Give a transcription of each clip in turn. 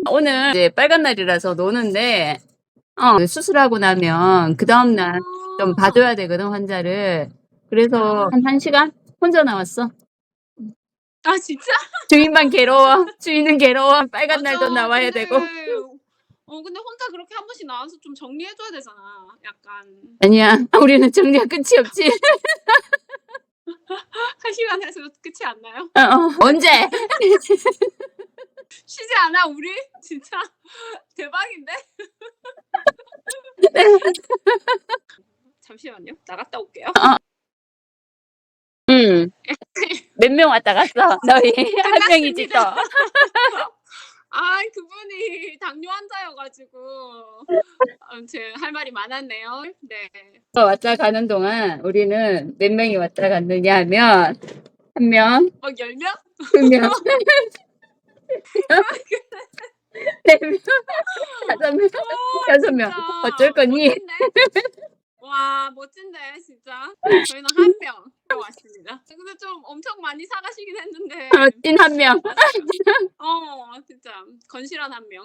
오늘 이제 빨간 날이라서 노는데 수술하고 나면 그다음 날 좀 아. 봐줘야 되거든, 환자를. 그래서 한 1시간 혼자 나왔어. 아 진짜? 주인만 괴로워. 주인은 괴로워. 빨간 날도 맞아. 나와야 근데 되고. 근데 혼자 그렇게 한 번씩 나와서 좀 정리해 줘야 되잖아. 약간 아니야. 우리는 정리가 끝이 없지. 1시간 해서 끝이 안 나요? 언제? 쉬지 않아 우리? 진짜 대박인데? 잠시만요. 나갔다 올게요. 몇 명 왔다 갔어? 너희 한 명이지 또. 끝났습니다. 아 그분이 당뇨 환자여 가지고 아무튼 할 말이 많았네요. 네. 왔다 가는 동안 우리는 몇 명이 왔다 갔느냐 하면 1명, 10명? 2명, 4명, 5명, 6명. 어쩔 거니? 멋진데? 와 멋진데 진짜. 저희는 1명 왔습니다. 근데 좀 엄청 많이 사가시긴 했는데 찐 1명. 진짜 건실한 1명.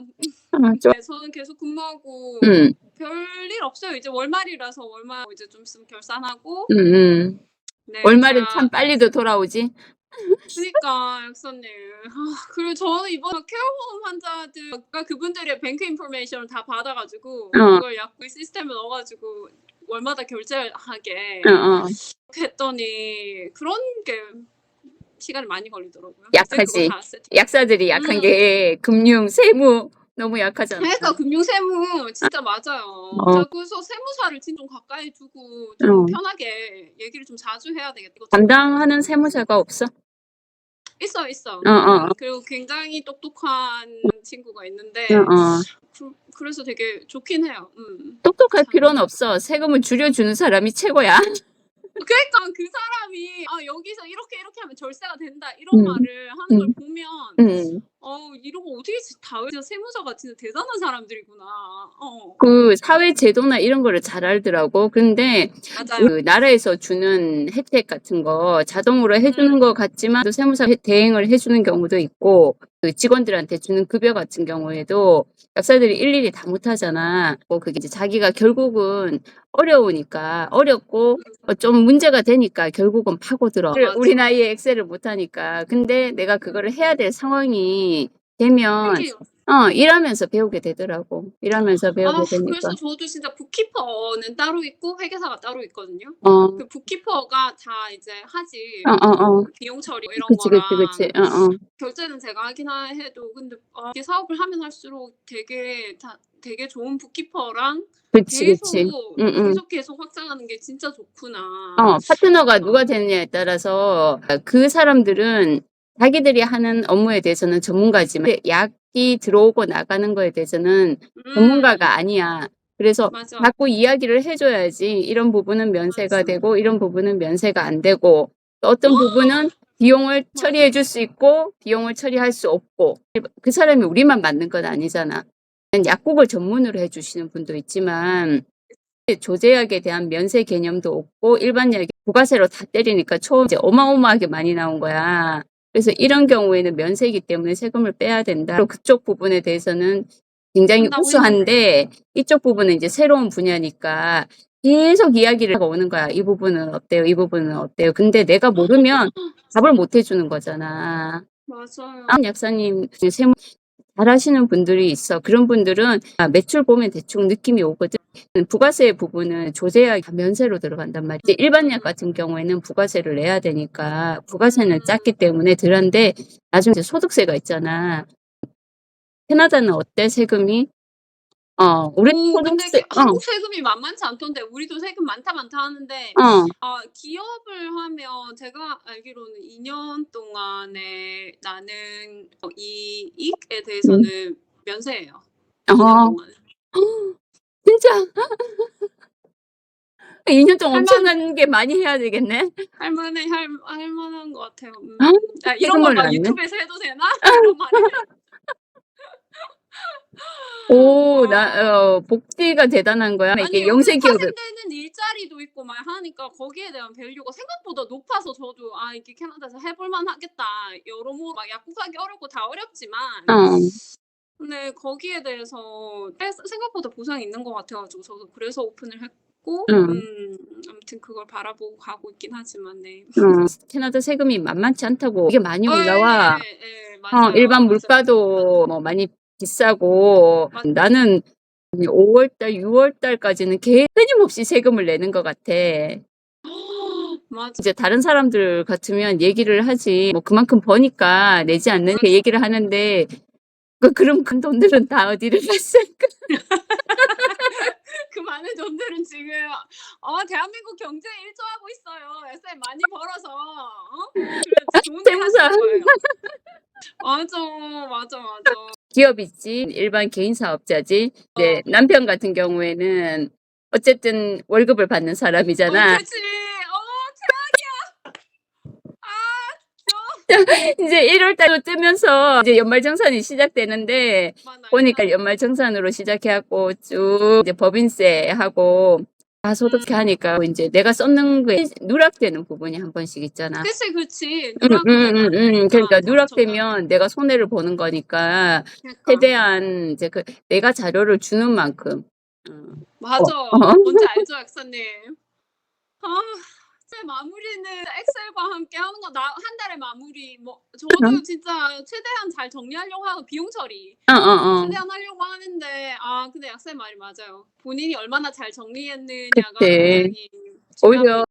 좀. 네, 저는 계속 근무하고 별일 없어요. 이제 월말이라서 월말 이제 좀 있으면 결산하고 네, 월말은 참 빨리도 돌아오지. 그러니까 약사님. 그리고 저는 이번 케어홈 환자들 아까 그분들의 뱅크 인포메이션을 다 받아가지고 그걸 약국 시스템에 넣어가지고 월마다 결제하게 했더니 그런 게 시간이 많이 걸리더라고요. 약하지. 약사들이 약한 게 금융, 세무 너무 약하잖아. 그러니까 금융 세무 진짜 맞아요. 그래서 세무사를 진짜 좀 가까이 두고 좀 편하게 얘기를 좀 자주 해야 되겠다. 담당하는 세무사가 없어? 있어. 그리고 굉장히 똑똑한 친구가 있는데 그래서 되게 좋긴 해요. 똑똑할 필요는 없어. 세금을 줄여주는 사람이 최고야. 그러니까 그 사람이 여기서 이렇게 하면 절세가 된다 이런 말을 하는 걸 보면 이런 거 어떻게 다 진짜 세무사가 진짜 대단한 사람들이구나. 그 사회 제도나 이런 거를 잘 알더라고. 근데 맞아요. 그 나라에서 주는 혜택 같은 거 자동으로 해주는 것 같지만 또 세무사 대행을 해주는 경우도 있고 그 직원들한테 주는 급여 같은 경우에도 약사들이 일일이 다 못하잖아. 그게 이제 자기가 결국은 어려우니까 어렵고 좀 문제가 되니까 결국은 파고들어. 우리 나이에 엑셀을 못하니까. 근데 내가 그거를 해야 될 상황이 되면 일하면서 배우게 되더라고. 일하면서 배우게 되니까. 그래서 저도 진짜 북키퍼는 따로 있고 회계사가 따로 있거든요. 그 북키퍼가 다 이제 하지. 비용 처리 이런 거랑 결제는 제가 하긴 해도 근데 이게 사업을 하면 할수록 되게 좋은 북키퍼랑 계속 확장하는 게 진짜 좋구나. 파트너가 누가 되느냐에 따라서 그 사람들은 자기들이 하는 업무에 대해서는 전문가지만 약이 들어오고 나가는 거에 대해서는 전문가가 아니야. 그래서 자꾸 이야기를 해줘야지 이런 부분은 면세가 되고 이런 부분은 면세가 안 되고 또 어떤 부분은 비용을 처리해 줄 수 있고 비용을 처리할 수 없고 그 사람이 우리만 맞는 건 아니잖아. 약국을 전문으로 해주시는 분도 있지만 조제약에 대한 면세 개념도 없고 일반 약이 부가세로 다 때리니까 처음 이제 어마어마하게 많이 나온 거야. 그래서 이런 경우에는 면세이기 때문에 세금을 빼야 된다. 그쪽 부분에 대해서는 굉장히 우수한데 이쪽 부분은 이제 새로운 분야니까 계속 이야기를 하고 오는 거야. 이 부분은 어때요? 이 부분은 어때요? 근데 내가 모르면 답을 못 해주는 거잖아. 맞아요. 약사님 세무 잘하시는 분들이 있어. 그런 분들은 매출 보면 대충 느낌이 오거든. 부가세 부분은 조제약 면세로 들어간단 말이지. 일반 약 같은 경우에는 부가세를 내야 되니까 부가세는 작기 때문에 덜한데 나중에 이제 소득세가 있잖아. 캐나다는 어때 세금이? 우리 근데 한국 세금이 만만치 않던데 우리도 세금 많다 하는데 기업을 하면 제가 알기로는 2년 동안에 나는 이익에 대해서는 면세예요. 2년 동안. 진짜? 2년 동안 엄청난 게 많이 해야 되겠네. 할 만한 것 같아요. 이런 거 막 유튜브에서 해도 되나? 이런 말이. 복지가 대단한 거야. 이게 영세 기업을. 파생되는 일자리도 있고 막 하니까 거기에 대한 밸류가 생각보다 높아서 저도 이게 캐나다에서 해볼만 하겠다. 여러모로 막 약국 하기 어렵고 다 어렵지만 근데 거기에 대해서 생각보다 보상이 있는 것 같아 가지고 저도 그래서 오픈을 했고 응. 아무튼 그걸 바라보고 가고 있긴 하지만 네. 캐나다 세금이 만만치 않다고. 이게 많이 올라와. 예. 맞아요. 일반 맞아요. 물가도 뭐 많이 비싸고 나는 5월 달, 6월 달까지는 끊임없이 세금을 내는 것 같아. 맞아. 이제 다른 사람들 같으면 얘기를 하지. 뭐 그만큼 버니까 내지 않는 그 얘기를 하는데 그럼 그 돈들은 다 어디를 갔을까? 그 많은 돈들은 지금 대한민국 경제에 일조하고 있어요. 쌤 많이 벌어서 그래 좋은 일 세무사. 하시는 거예요. 맞아. 기업이지 일반 개인 사업자지. 이제 남편 같은 경우에는 어쨌든 월급을 받는 사람이잖아. 그치. 이제 1월 달로 뜨면서 이제 연말정산이 시작되는데 맞아요. 보니까 연말정산으로 시작해갖고 쭉 이제 법인세하고 다 소득세 하니까 이제 내가 썼는 거에 누락되는 부분이 한 번씩 있잖아. 그치. 누락되면 그러니까 진짜 엄청나게. 누락되면 내가 손해를 보는 거니까 그러니까. 최대한 이제 내가 자료를 주는 만큼. 맞아. 뭔지 알죠, 약사님? 제 마무리는 엑셀과 함께 하는 거 한 달에 마무리 저도 진짜 최대한 잘 정리하려고 하고 비용 처리 최대한 하려고 하는데 근데 약사님 말이 맞아요. 본인이 얼마나 잘 정리했느냐가 그치. 굉장히 중요한 오히려